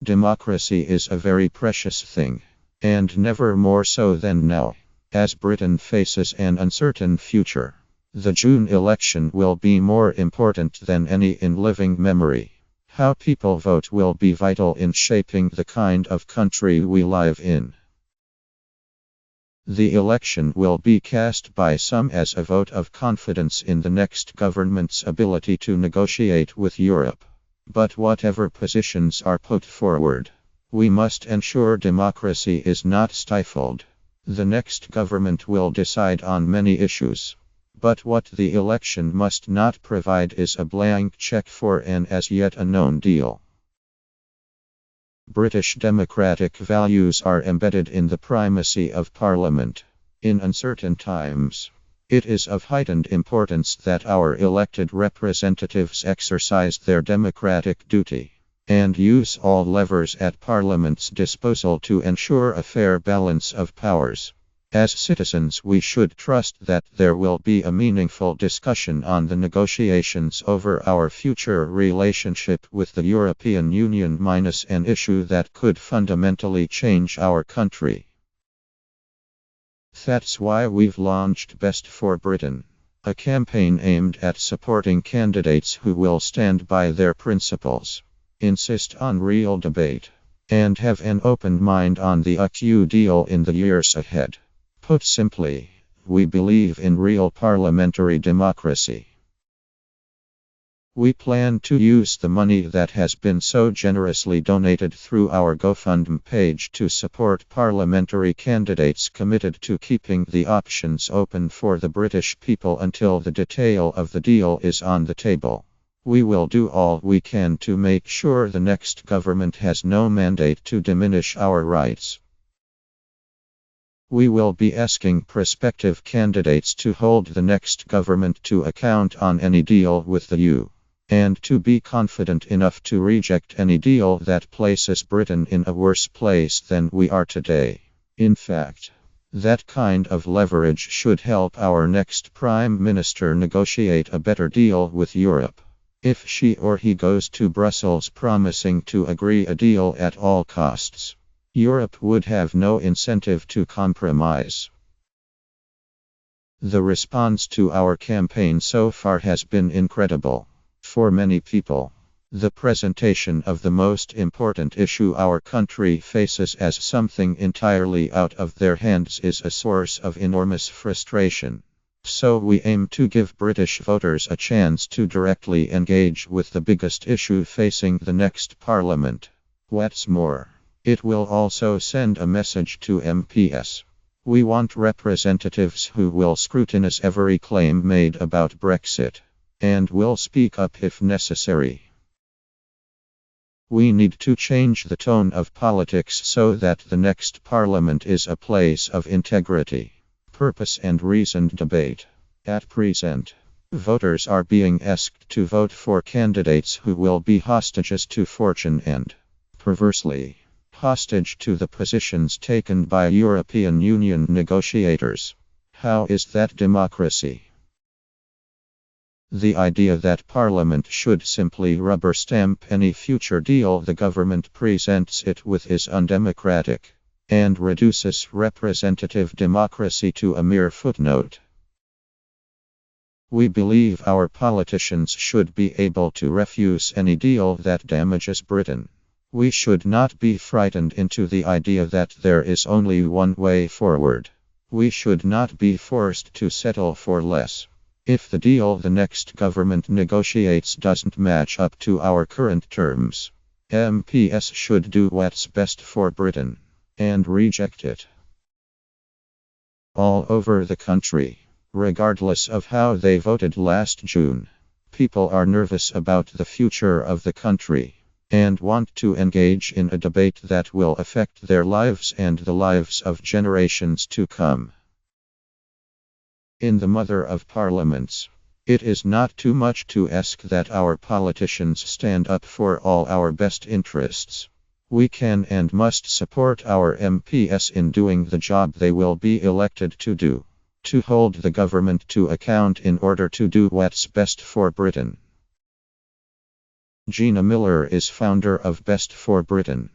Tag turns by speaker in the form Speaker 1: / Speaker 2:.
Speaker 1: Democracy is a very precious thing, and never more so than now, as Britain faces an uncertain future. The June election will be more important than any in living memory. How people vote will be vital in shaping the kind of country we live in. The election will be cast by some as a vote of confidence in the next government's ability to negotiate with Europe. But whatever positions are put forward, we must ensure democracy is not stifled. The next government will decide on many issues. But what the election must not provide is a blank check for an as yet unknown deal. British democratic values are embedded in the primacy of Parliament. In uncertain times, it is of heightened importance that our elected representatives exercise their democratic duty and use all levers at Parliament's disposal to ensure a fair balance of powers. As citizens, we should trust that there will be a meaningful discussion on the negotiations over our future relationship with the European Union minus an issue that could fundamentally change our country. That's why we've launched Best for Britain, a campaign aimed at supporting candidates who will stand by their principles, insist on real debate, and have an open mind on the EU deal in the years ahead. Put simply, we believe in real parliamentary democracy. We plan to use the money that has been so generously donated through our GoFundMe page to support parliamentary candidates committed to keeping the options open for the British people until the detail of the deal is on the table. We will do all we can to make sure the next government has no mandate to diminish our rights. We will be asking prospective candidates to hold the next government to account on any deal with the EU, and to be confident enough to reject any deal that places Britain in a worse place than we are today. In fact, that kind of leverage should help our next Prime Minister negotiate a better deal with Europe. If she or he goes to Brussels promising to agree a deal at all costs, Europe would have no incentive to compromise. The response to our campaign so far has been incredible. For many people, the presentation of the most important issue our country faces as something entirely out of their hands is a source of enormous frustration. So we aim to give British voters a chance to directly engage with the biggest issue facing the next Parliament. What's more, it will also send a message to MPs. We want representatives who will scrutinize every claim made about Brexit, and will speak up if necessary. We need to change the tone of politics so that the next Parliament is a place of integrity, purpose and reasoned debate. At present, voters are being asked to vote for candidates who will be hostages to fortune and, perversely, hostage to the positions taken by European Union negotiators. How is that democracy? The idea that Parliament should simply rubber stamp any future deal the government presents it with is undemocratic, and reduces representative democracy to a mere footnote. We believe our politicians should be able to refuse any deal that damages Britain. We should not be frightened into the idea that there is only one way forward. We should not be forced to settle for less. If the deal the next government negotiates doesn't match up to our current terms, MPs should do what's best for Britain, and reject it. All over the country, regardless of how they voted last June, people are nervous about the future of the country, and want to engage in a debate that will affect their lives and the lives of generations to come. In the Mother of Parliaments, it is not too much to ask that our politicians stand up for all our best interests. We can and must support our MPs in doing the job they will be elected to do, to hold the government to account in order to do what's best for Britain. Gina Miller is founder of Best for Britain.